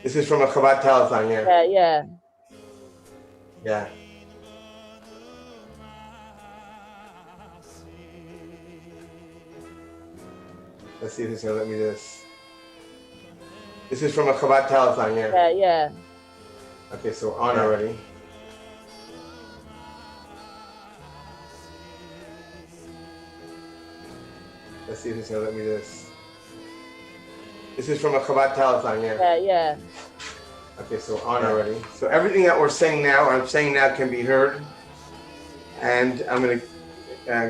This is from a Chabad telethon, yeah. Yeah. Yeah. Let's see if he's gonna let me do this. This is from a Chabad telethon, yeah. Yeah. Okay, so on already. Let's see if he's gonna let me do this. This is from a Chabad telethon, yeah. Yeah. Okay, so on already. So everything that we're saying now, I'm saying now, can be heard. And I'm gonna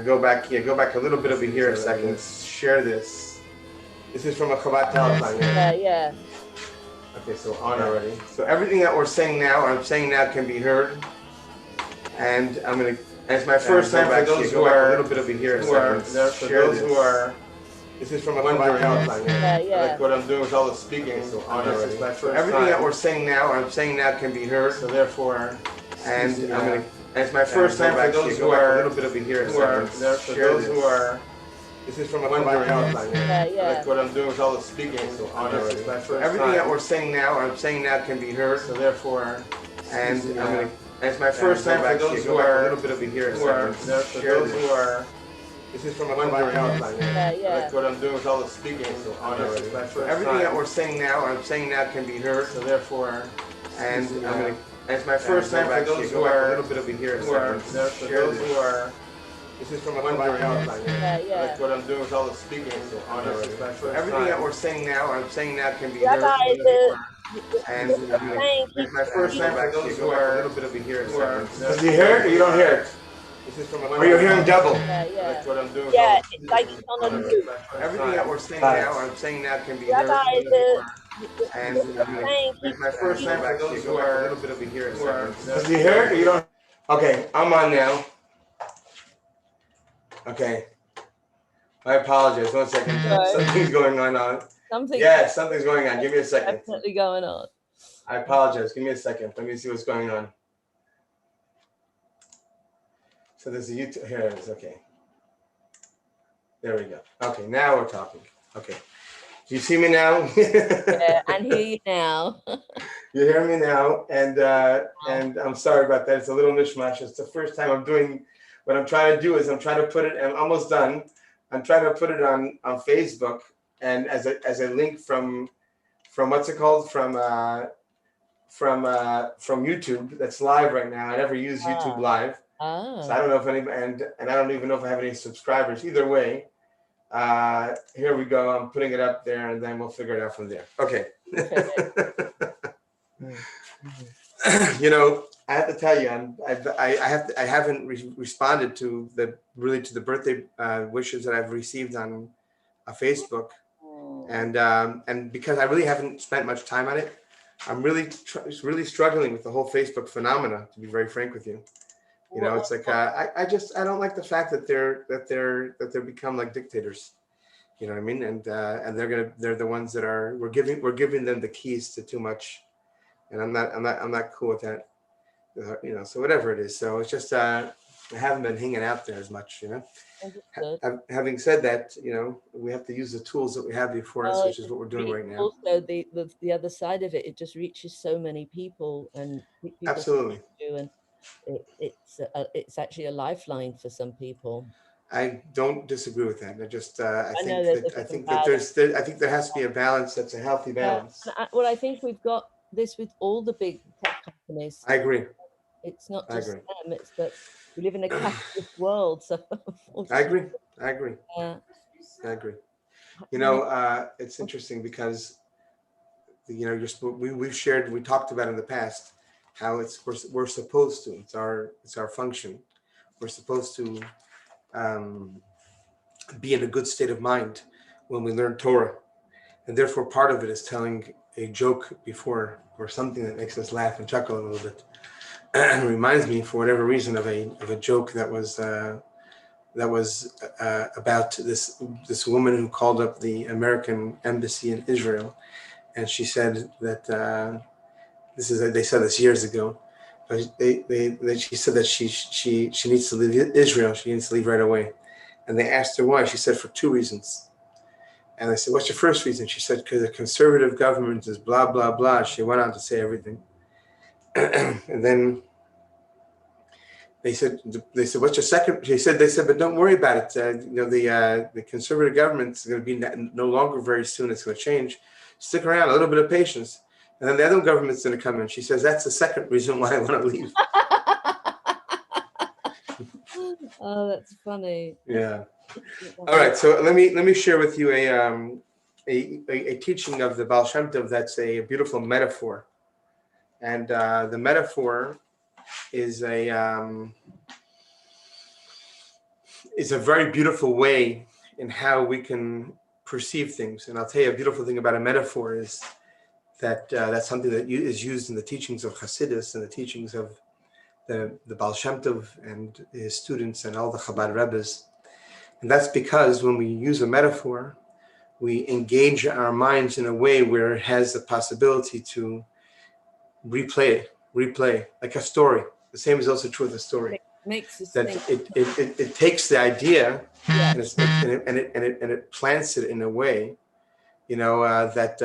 go back a little bit over here a second. Let's share this. This is from a Chabad telethon, Yeah. Okay, so on already. So everything that we're saying now, I'm saying now, can be heard. And I'm gonna. And it's my first time for those who are a little bit over here. For those who are. This is from a Chabad telethon, Yeah. like what I'm doing with all the speaking. So on already. So everything that we're saying now, I'm saying now, can be heard. So therefore, and I'm gonna. And it's my first time for those who are a little bit over here. For those who are. This is from a Chabad telethon, like what I'm doing with all the speaking. So on already. So everything that we're saying now, I'm saying now, can be heard. So therefore, and I'm gonna. And it's my first time for those who are a little bit over here. For those who are. This is from a Chabad telethon, like what I'm doing with all the speaking. So on already. So everything that we're saying now, I'm saying now, can be heard. So therefore, and I'm gonna. And it's my first time for those who are a little bit over here. For those who are. This is from a Chabad telethon, like what I'm doing with all the speaking. So on already. So everything that we're saying now, I'm saying now, can be heard. And it's my first time for those who are a little bit over here. Do you hear it or you don't hear it? This is from a or you're hearing double. Like what I'm doing. Yeah, it's like it's on a loop. Everything that we're saying now, I'm saying now, can be heard. And it's my first time for those who are a little bit over here. Do you hear it or you don't? Okay, I'm on now. Okay. I apologize. 1 second. Something's going on. Something's going on. Give me a second. Definitely going on. I apologize. Give me a second. Let me see what's going on. So there's a YouTube. Here it is. Okay. There we go. Okay, now we're talking. Okay. Do you see me now? Yeah, and hear you now. You hear me now, and I'm sorry about that. It's a little mishmash. It's the first time I'm doing. What I'm trying to do is I'm trying to put it. I'm almost done. I'm trying to put it on Facebook and as a link from what's it called from YouTube that's live right now. I never use YouTube Live. So I don't know if anybody, and I don't even know if I have any subscribers. Either way, here we go. I'm putting it up there, and then we'll figure it out from there. Okay. You know, I have to tell you, I haven't responded to the birthday wishes that I've received on Facebook, and because I really haven't spent much time on it, I'm really struggling with the whole Facebook phenomena. To be very frank with you. You know, it's like I don't like the fact that they're become like dictators. You know what I mean? And they're the ones that are we're giving them the keys to too much, and I'm not cool with that. You know, so whatever it is. So it's just I haven't been hanging out there as much. You know. Having said that, you know, we have to use the tools that we have before us, which is what we're doing right now. Also, the other side of it, it just reaches so many people, and people absolutely. And it's actually a lifeline for some people. I don't disagree with that. I think there has to be a balance that's a healthy balance. Well, I think we've got this with all the big tech companies. I agree. It's not just them; it's that we live in a capitalist world. So I agree. Yeah. I agree. You know, it's interesting because you know we talked about in the past how we're supposed to. It's our function. We're supposed to be in a good state of mind when we learn Torah, and therefore part of it is telling a joke before or something that makes us laugh and chuckle a little bit. And it reminds me, for whatever reason, of a joke that was about this woman who called up the American embassy in Israel, and she said that they said this years ago. She said that she needs to leave Israel. She needs to leave right away. And they asked her why. She said for 2 reasons. And I said, what's your first reason? She said, because the conservative government is blah, blah, blah. She went on to say everything. And then they said, what's your second? They said, but don't worry about it. The conservative government is going to be no longer very soon. It's going to change. Stick around, a little bit of patience. And then the other government's going to come in. She says, that's the second reason why I want to leave. Oh, that's funny. Yeah. All right. So let me share with you a teaching of the Baal Shemtov that's a beautiful metaphor. And the metaphor is a very beautiful way in how we can perceive things. And I'll tell you a beautiful thing about a metaphor is that that's something that is used in the teachings of Hasidus and the teachings of the Baal Shemtov and his students and all the Chabad Rebbes. And that's because when we use a metaphor, we engage our minds in a way where it has the possibility to replay, like a story. The same is also true of the story. Makes us that think. It takes the idea, Yeah. and it plants it in a way, that's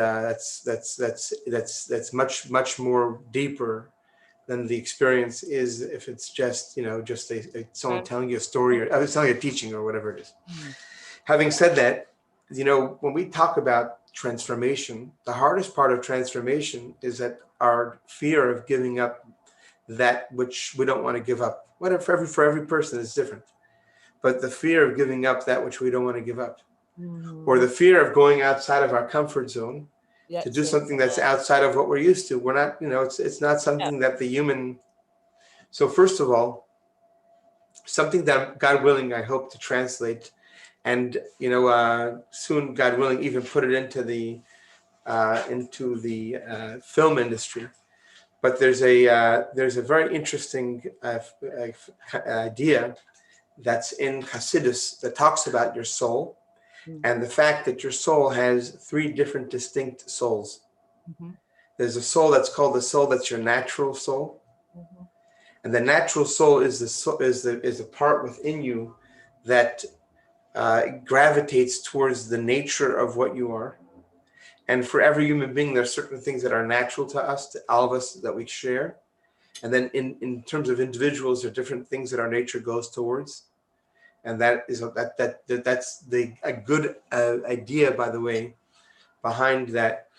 much more deeper than the experience is if it's just someone telling you a story or telling you a teaching or whatever it is. Having said that, when we talk about transformation, the hardest part of transformation is that our fear of giving up that which we don't want to give up. Whatever, for every person is different. But the fear of giving up that which we don't want to give up, or the fear of going outside of our comfort zone to do something that's outside of what we're used to. We're not, it's not something that the human. So first of all, something that God willing, I hope to translate, and soon, God willing, even put it into the film industry. But there's a very interesting idea that's in Hasidus that talks about your soul and the fact that your soul has three different distinct souls. There's a soul that's called the soul that's your natural soul, and the natural soul is the part within you that gravitates towards the nature of what you are. And for every human being, there are certain things that are natural to us, to all of us, that we share. And then in terms of individuals, there are different things that our nature goes towards. And that's a good idea, by the way, behind that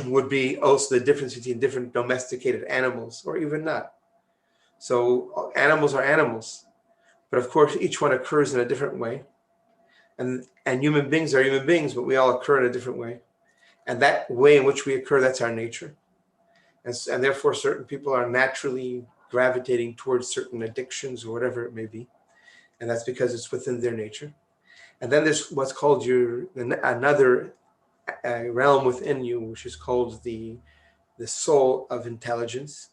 would be also the difference between different domesticated animals or even not. So animals are animals, but of course, each one occurs in a different way. And human beings are human beings, but we all occur in a different way. And that way in which we occur, that's our nature. And therefore, certain people are naturally gravitating towards certain addictions or whatever it may be. And that's because it's within their nature. And then there's what's called another realm within you, which is called the soul of intelligence.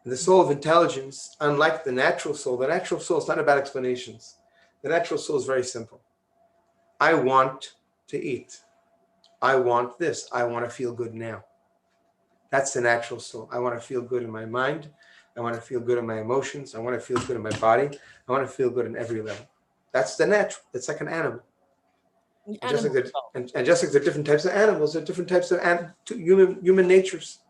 And the soul of intelligence, unlike the natural soul is not about explanations. The natural soul is very simple. I want to eat. I want this. I want to feel good now. That's the natural soul. I want to feel good in my mind. I want to feel good in my emotions. I want to feel good in my body. I want to feel good in every level. That's the natural. It's like an animal. And just like there are different types of animals, there are different types of human natures.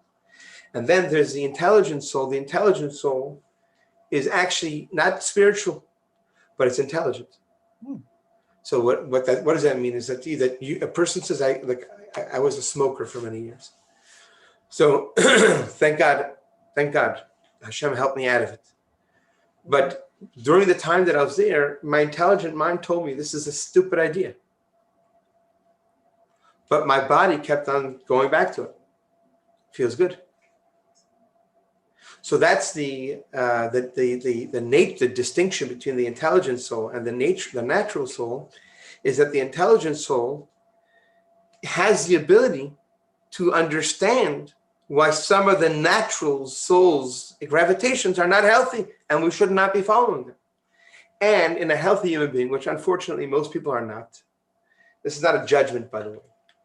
And then there's the intelligent soul. The intelligent soul is actually not spiritual, but it's intelligent. So what does that mean? Is that a person says, I was a smoker for many years. So thank God, Hashem helped me out of it. But during the time that I was there, my intelligent mind told me this is a stupid idea. But my body kept on going back to it. Feels good. So that's the distinction between the intelligent soul and the natural soul, is that the intelligent soul has the ability to understand why some of the natural soul's gravitations are not healthy and we should not be following them. And in a healthy human being, which unfortunately most people are not, this is not a judgment, by the way,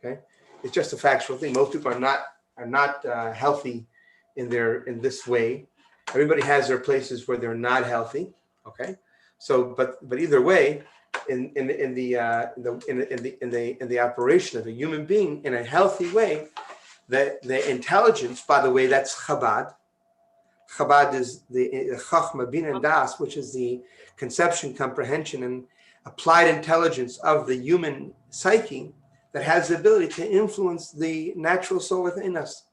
okay? It's just a factual thing. Most people are not healthy in this way. Everybody has their places where they're not healthy, okay? So, but either way, the operation of a human being in a healthy way, the intelligence, by the way, that's Chabad. Chabad is the Chachma, Bin, and Das, which is the conception, comprehension, and applied intelligence of the human psyche that has the ability to influence the natural soul within us.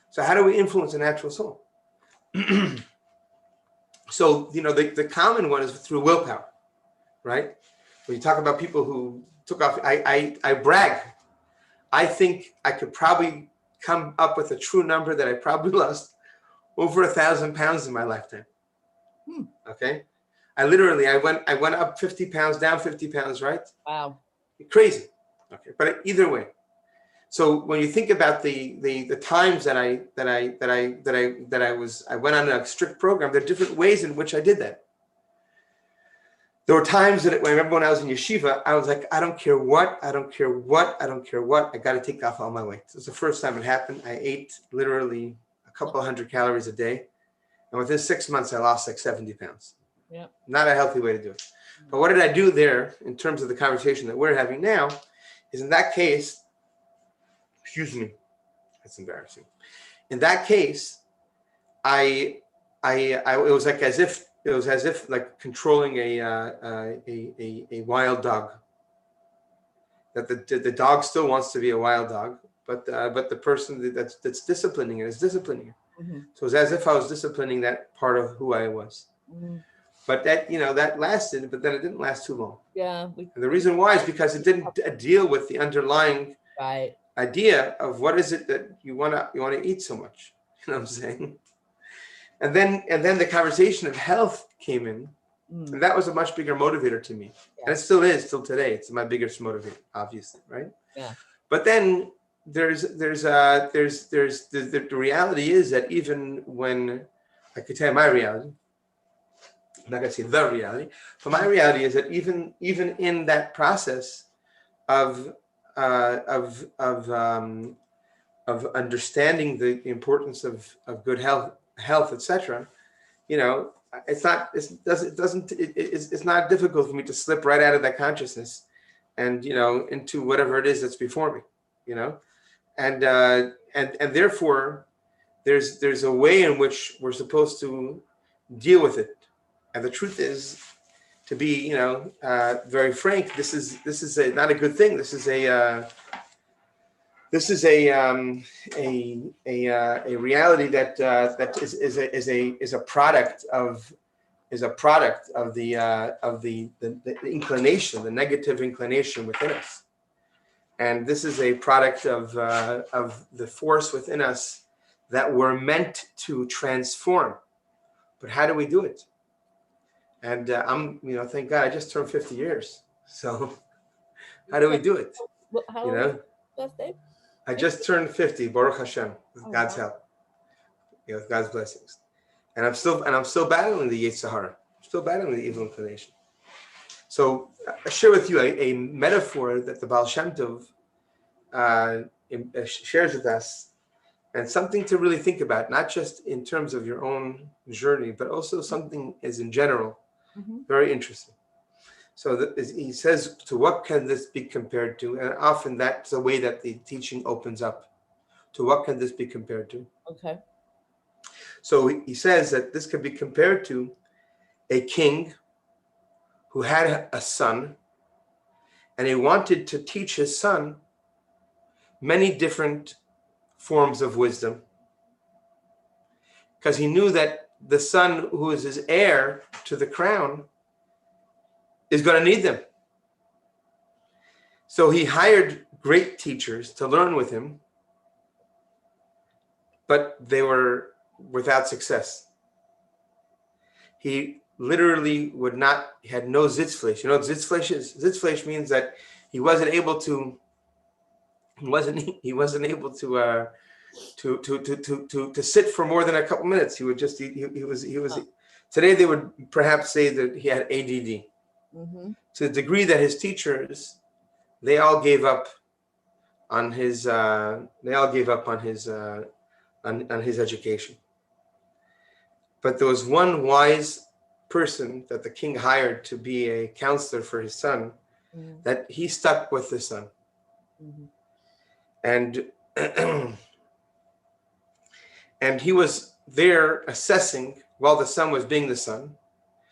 So how do we influence the natural soul? So, the common one is through willpower, right? When you talk about people who took off, I brag. I think I could probably come up with a true number that I probably lost over 1,000 pounds in my lifetime. Okay. I went up 50 pounds, down 50 pounds, right? Wow. Crazy. Okay. But either way. So when you think about the times that I went on a strict program, there are different ways in which I did that. There were times that I remember when I was in yeshiva, I was like, I don't care what, I got to take off all my weight. It was the first time it happened. I ate literally a couple hundred calories a day. And within 6 months, I lost like 70 pounds. Yeah. Not a healthy way to do it. But what did I do there in terms of the conversation that we're having now is in that case, excuse me, that's embarrassing. In that case, it was as if like controlling a wild dog. That the dog still wants to be a wild dog, but the person that's disciplining it is disciplining it. Mm-hmm. So it's as if I was disciplining that part of who I was. Mm-hmm. But that lasted, but then it didn't last too long. Yeah. And the reason why is because it didn't deal with the underlying idea of what is it that you want to eat so much. You know what I'm saying? And then the conversation of health came in, and that was a much bigger motivator to me. Yeah. And it still is till today. It's my biggest motivator, obviously, right? Yeah. But then the reality is that even when I could tell you my reality, I'm not gonna say the reality, but my reality is that even in that process of understanding the importance of good health, etc. It's not difficult for me to slip right out of that consciousness and into whatever it is that's before me, and therefore there's a way in which we're supposed to deal with it. And the truth is, to be very frank, this is not a good thing. This is a reality that is a product of the inclination, the negative inclination within us, and this is a product of the force within us that we're meant to transform. But how do we do it? And thank God I just turned 50 years. So how do we do it? Birthday? I just turned 50, Baruch Hashem, with God's help, with God's blessings. And I'm still battling the Yetzer Hara. I'm still battling the evil inclination. So I share with you a metaphor that the Baal Shemtov shares with us, and something to really think about, not just in terms of your own journey, but also something as in general, very interesting. So he says, to what can this be compared to? And often that's the way that the teaching opens up. To what can this be compared to? Okay. So he says that this can be compared to a king who had a son, and he wanted to teach his son many different forms of wisdom, because he knew that the son who is his heir to the crown is going to need them. So he hired great teachers to learn with him, but they were without success. He literally had no Sitzfleisch. You know what Sitzfleisch is? Sitzfleisch means that he wasn't able to sit for more than a couple minutes. He was today they would perhaps say that he had ADD. Mm-hmm. To the degree that his teachers, they all gave up on his education. But there was one wise person that the king hired to be a counselor for his son, that he stuck with the son. And and he was there assessing while the son was being the son.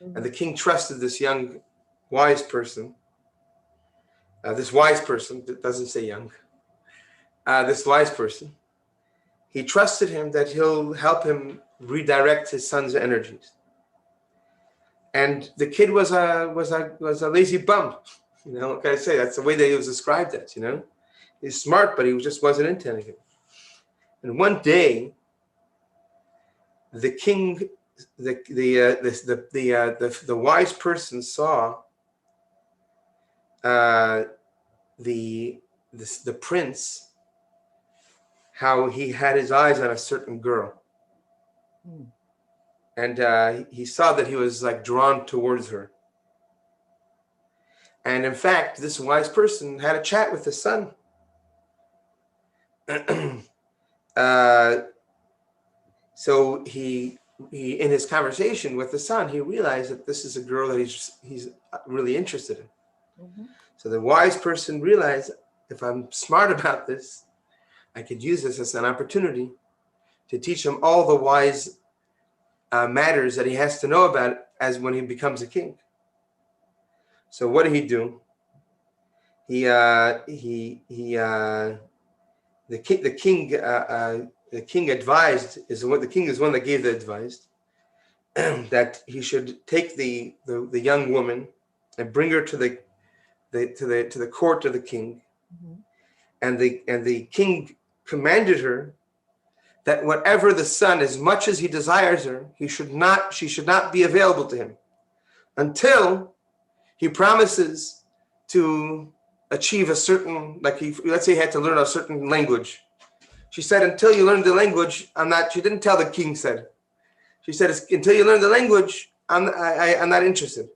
And the king trusted this young, wise person. This wise person, that doesn't say young. This wise person. He trusted him that he'll help him redirect his son's energies. And the kid was a lazy bum. You know, what can I say? That's the way that he was described as, you know. He's smart, but he just wasn't into anything. And one day, the king, the wise person saw the prince, how he had his eyes on a certain girl. And he saw that he was like drawn towards her. And in fact, this wise person had a chat with his son. So he in his conversation with the son, he realized that this is a girl that he's really interested in. So the wise person realized, if I'm smart about this, I could use this as an opportunity to teach him all the wise matters that he has to know about as when he becomes a king. So what did he do? The king advised, the king is one that gave the advice that he should take the young woman and bring her to the court of the king. And the king commanded her that whatever the son, as much as he desires her, she should not be available to him until he promises to achieve a certain, let's say he had to learn a certain language. She said, until you learn the language, she didn't tell the king said. She said, until you learn the language, I'm not interested.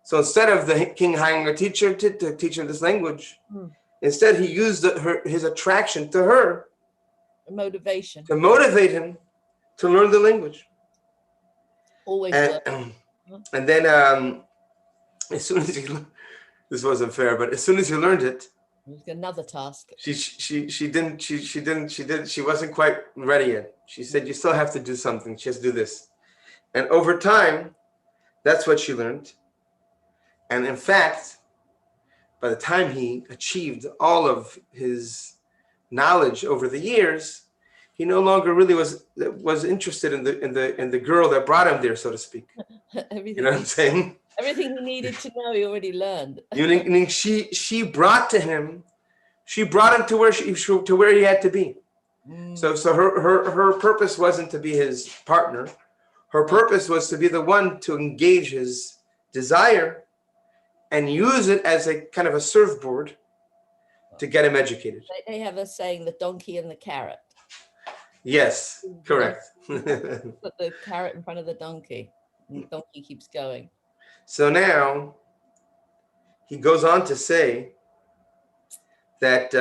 So instead of the king hiring a teacher to teach him this language, instead he used his attraction to her, motivation, to motivate him to learn the language. Always. And then as soon as this wasn't fair, but as soon as he learned it, another task. She wasn't quite ready yet. She said, you still have to do something. She has to do this. And over time, that's what she learned. And in fact, by the time he achieved all of his knowledge over the years, he no longer really was interested in the girl that brought him there, so to speak. You know what I'm saying? Everything he needed to know, he already learned. She brought him to where he had to be. So her purpose wasn't to be his partner. Her purpose was to be the one to engage his desire and use it as a kind of a surfboard to get him educated. They have a saying, the donkey and the carrot. Yes, correct. Put the carrot in front of the donkey, and the donkey keeps going. So now he goes on to say that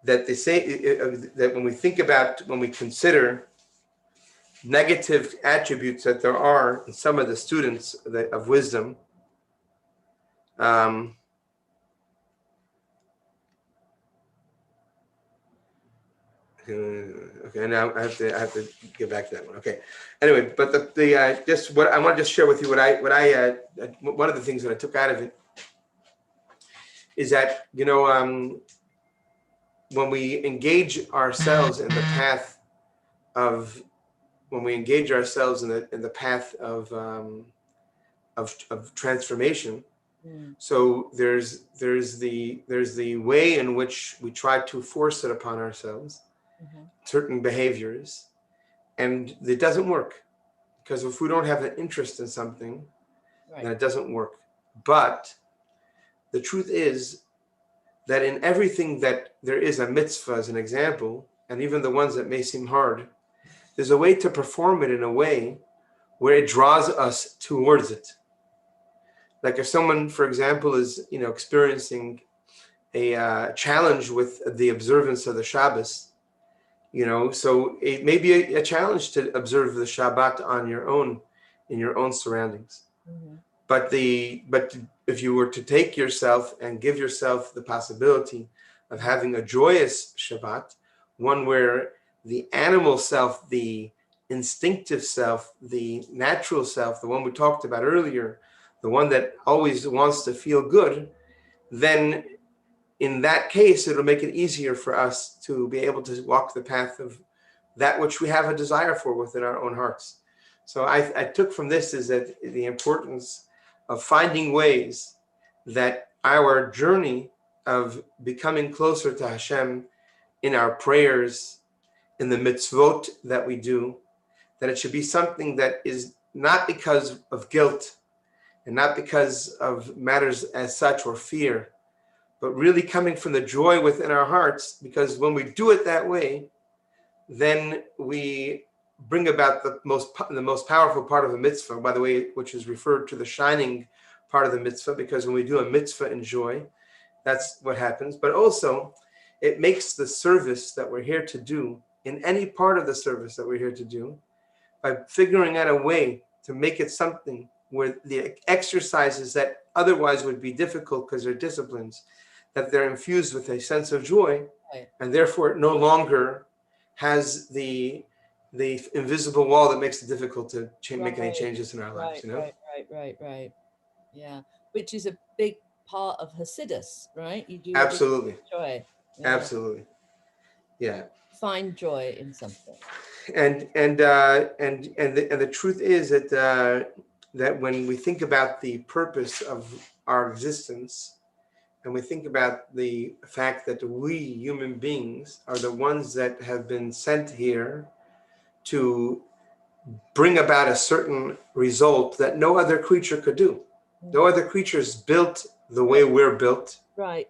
they say that when we consider negative attributes that there are in some of the students of wisdom, okay, now I have to get back to that one. Okay, anyway, but just what I want to just share with you one of the things that I took out of it is that, you know, when we engage ourselves in the path of transformation. So there's the way in which we try to force it upon ourselves, certain behaviors, and it doesn't work, because if we don't have an interest in something, then it doesn't work. But the truth is that in everything that there is a mitzvah, as an example, and even the ones that may seem hard, there's a way to perform it in a way where it draws us towards it. Like if someone, for example, is, you know, experiencing a challenge with the observance of the Shabbos, So it may be a challenge to observe the Shabbat on your own, in your own surroundings. Mm-hmm. But if you were to take yourself and give yourself the possibility of having a joyous Shabbat, one where the animal self, the instinctive self, the natural self, the one we talked about earlier, the one that always wants to feel good, then in that case, it'll make it easier for us to be able to walk the path of that which we have a desire for within our own hearts. So I took from this is that the importance of finding ways that our journey of becoming closer to Hashem in our prayers, in the mitzvot that we do, that it should be something that is not because of guilt and not because of matters as such or fear, but really coming from the joy within our hearts, because when we do it that way, then we bring about the most powerful part of the mitzvah, by the way, which is referred to the shining part of the mitzvah, because when we do a mitzvah in joy, that's what happens. But also, it makes the service that we're here to do, in any part of the service that we're here to do, by figuring out a way to make it something where the exercises that otherwise would be difficult because they're disciplines, that they're infused with a sense of joy, Right. and therefore it no longer has the invisible wall that makes it difficult to make any changes in our lives. Right. Yeah, which is a big part of Hasidus, right? You do Absolutely. Joy. Yeah. Absolutely. Yeah. Find joy in something. And the truth is that that when we think about the purpose of our existence, and we think about the fact that we human beings are the ones that have been sent here to bring about a certain result that no other creature could do. No other creature is built the way we're built. Right.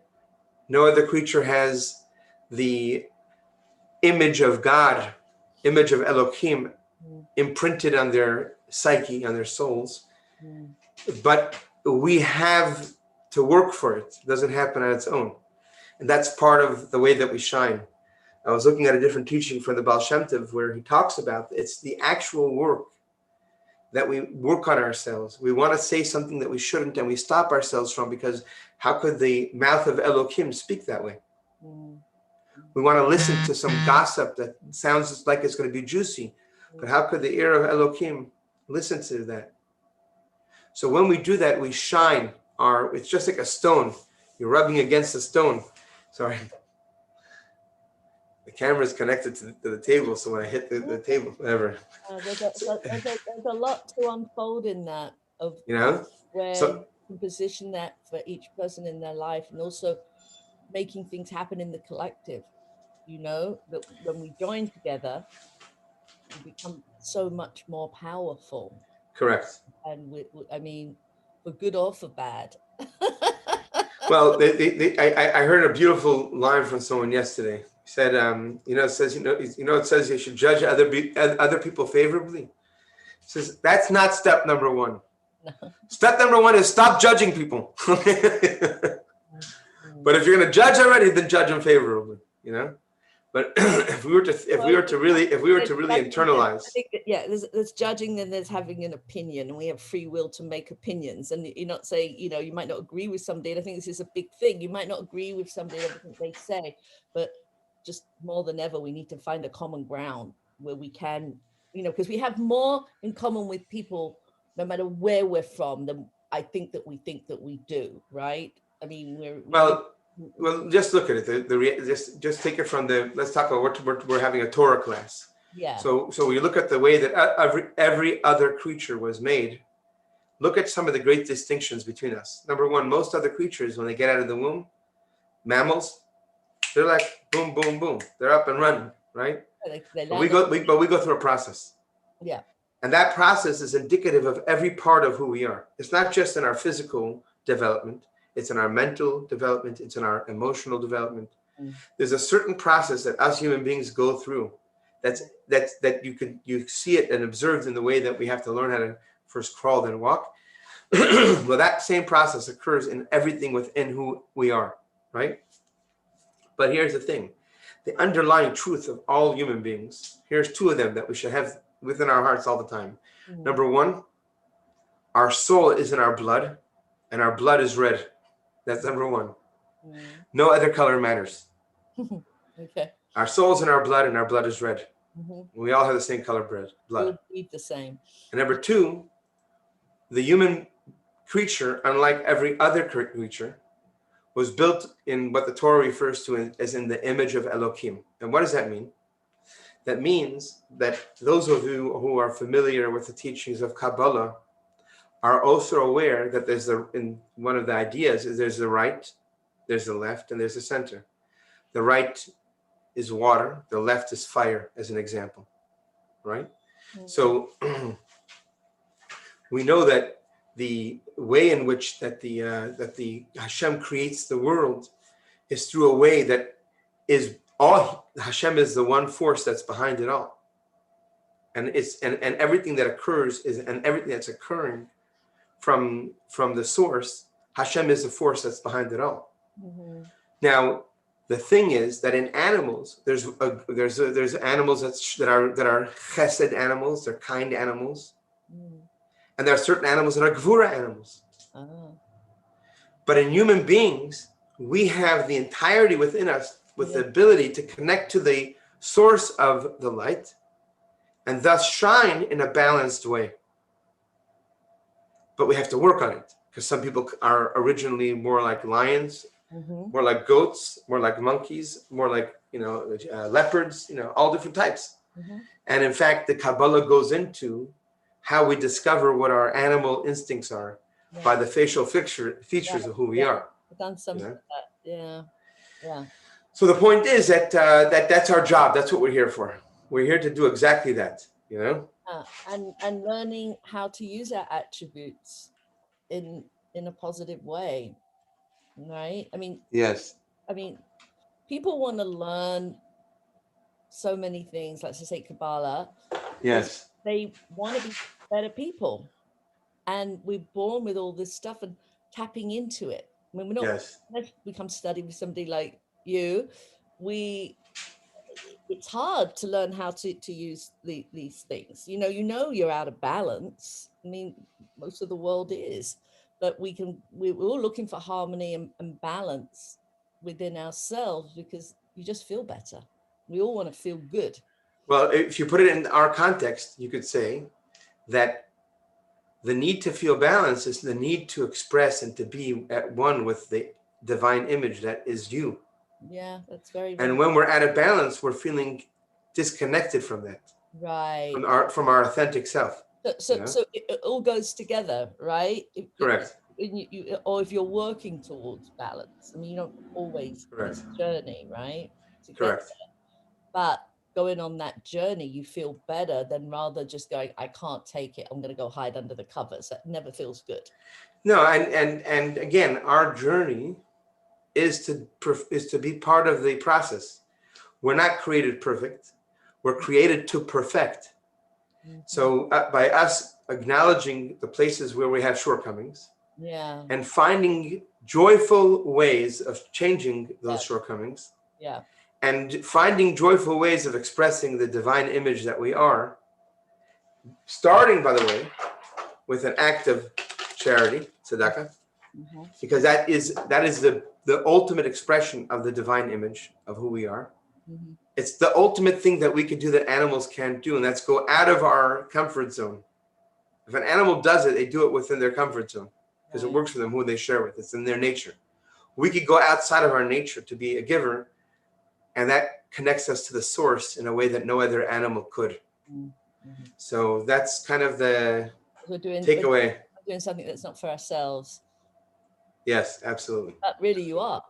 No other creature has the image of God, image of Elohim imprinted on their psyche, on their souls. But we have to work for it. It doesn't happen on its own. And that's part of the way that we shine. I was looking at a different teaching from the Baal Shemtov where he talks about it's the actual work that we work on ourselves. We want to say something that we shouldn't, and we stop ourselves from, because how could the mouth of Elohim speak that way? We want to listen to some gossip that sounds like it's going to be juicy, but how could the ear of Elohim listen to that? So when we do that, we shine it's just like a stone. You're rubbing against a stone. Sorry. The camera is connected to the table, so when I hit the table, whatever. There's a lot to unfold in that, of where you can position that for each person in their life, and also making things happen in the collective. That when we join together, we become so much more powerful. Correct. And I mean, for good or for bad. Well, I heard a beautiful line from someone yesterday. He said, it says, it says you should judge other people favorably. He says, that's not step number one. No. Step number one is stop judging people. But if you're going to judge already, then judge them favorably, But if we were to really internalize, I think there's judging, then there's having an opinion, and we have free will to make opinions. And you're not saying, you might not agree with somebody. And I think this is a big thing. You might not agree with somebody, everything they say, but just more than ever, we need to find a common ground where we can, because we have more in common with people, no matter where we're from, than I think that we do, right? I mean, Well, just look at it. Just take it from let's talk about we're having a Torah class. Yeah. So we look at the way that every other creature was made. Look at some of the great distinctions between us. Number one, most other creatures, when they get out of the womb, mammals, they're like boom, boom, boom. They're up and running, right? But we go through a process. Yeah. And that process is indicative of every part of who we are. It's not just in our physical development. It's in our mental development. It's in our emotional development. There's a certain process that us human beings go through. That you see it and observed in the way that we have to learn how to first crawl, then walk. Well, that same process occurs in everything within who we are, right? But here's the thing. the underlying truth of all human beings. Here's two of them that we should have within our hearts all the time. Number one, our soul is in our blood, and our blood is red. That's number one. No other color matters. Okay. Our soul's in our blood, and our blood is red. We all have the same color blood. We'll eat the same. And number two, the human creature, unlike every other creature, was built in what the Torah refers to as in the image of Elohim. And what does that mean? That means that those of you who are familiar with the teachings of Kabbalah are also aware that there's in one of the ideas is there's the right, there's the left, and there's the center. The right is water, the left is fire, as an example, right? So we know that the way in which that the Hashem creates the world is through a way that is all Hashem is the one force that's behind it all, and it's and everything that occurs is and everything that's occurring from the source, Hashem is the force that's behind it all. Now, the thing is that in animals, there's animals that are chesed animals, they're kind animals. And there are certain animals that are gvura animals. But in human beings, we have the entirety within us with the ability to connect to the source of the light and thus shine in a balanced way. But we have to work on it because some people are originally more like lions, more like goats, more like monkeys, more like, leopards, all different types. And in fact, the Kabbalah goes into how we discover what our animal instincts are by the facial features of who we are. I've done some of that. Yeah. So the point is that that's our job. That's what we're here for. We're here to do exactly that, And learning how to use our attributes in a positive way, right? Yes. People want to learn so many things, like to say Kabbalah. Yes. They want to be better people, and we're born with all this stuff and tapping into it. We're not. Let's become study with somebody like you. It's hard to learn how to use these things. You're out of balance. Most of the world is, but we're all looking for harmony and balance within ourselves because you just feel better. We all want to feel good. Well, if you put it in our context, you could say that the need to feel balance is the need to express and to be at one with the divine image that is you. Yeah, that's very. And when we're out of balance, we're feeling disconnected from that. Right. From our authentic self. So it all goes together, right? Correct. Or if you're working towards balance, you don't always. Correct. Journey, right? Correct. But going on that journey, you feel better than rather just going, I can't take it, I'm going to go hide under the covers. That never feels good. No, and again, our journey is to be part of the process. We're not created perfect. We're created to perfect. So by us acknowledging the places where we have shortcomings, and finding joyful ways of changing those shortcomings, and finding joyful ways of expressing the divine image that we are, starting, by the way, with an act of charity, tzedakah, because that is the ultimate expression of the divine image of who we are. It's the ultimate thing that we can do that animals can't do, and that's go out of our comfort zone. If an animal does it, they do it within their comfort zone because it works for them, who they share with. It's in their nature. We could go outside of our nature to be a giver, and that connects us to the source in a way that no other animal could. So that's kind of the takeaway. We're doing something that's not for ourselves. Yes, absolutely. But really you are.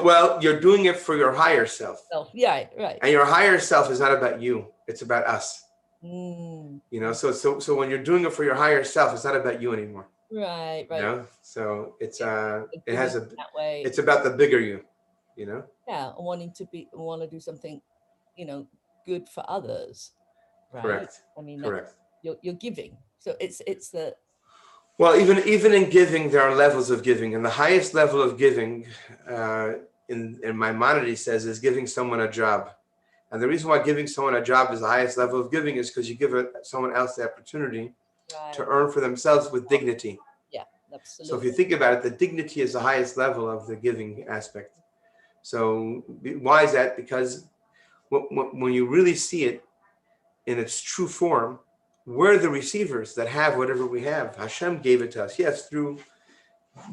Well, you're doing it for your higher self. Yeah, right. And your higher self is not about you. It's about us. So when you're doing it for your higher self, it's not about you anymore. Right. So it's it's about the bigger you, Yeah, and want to do something, good for others. Right? Correct. Correct. You're giving. So it's the. Well, even in giving, there are levels of giving, and the highest level of giving in Maimonides says is giving someone a job. And the reason why giving someone a job is the highest level of giving is because you give someone else the opportunity to earn for themselves with dignity. Yeah, absolutely. So if you think about it, the dignity is the highest level of the giving aspect. So why is that? Because when you really see it in its true form, we're the receivers that have whatever we have. Hashem gave it to us. Yes, through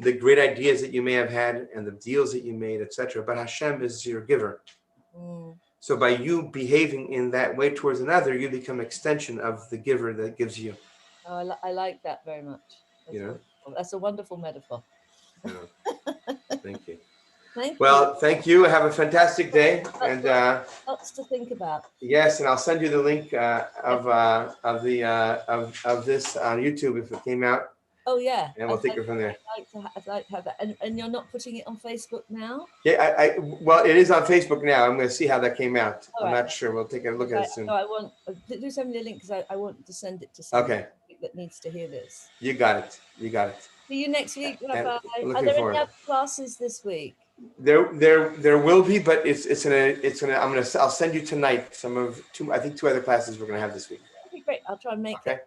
the great ideas that you may have had and the deals that you made, etc. But Hashem is your giver. So by you behaving in that way towards another, you become an extension of the giver that gives you. Oh, I like that very much. That's a wonderful metaphor. Thank you. Thank Well, you. thank you. Have a fantastic day. And lots to think about. Yes, and I'll send you the link of this on YouTube if it came out. Oh yeah. And we'll take it from there. I'd like to have that. And you're not putting it on Facebook now? Yeah, well, it is on Facebook now. I'm going to see how that came out. All I'm right. not sure. We'll take a look at it soon. No, I want do send me the link because I want to send it to someone that needs to hear this. You got it. You got it. See you next week. Are there forward. any other classes this week? There will be, but I'll send you tonight I think two other classes we're going to have this week. Okay, great. I'll try and make it.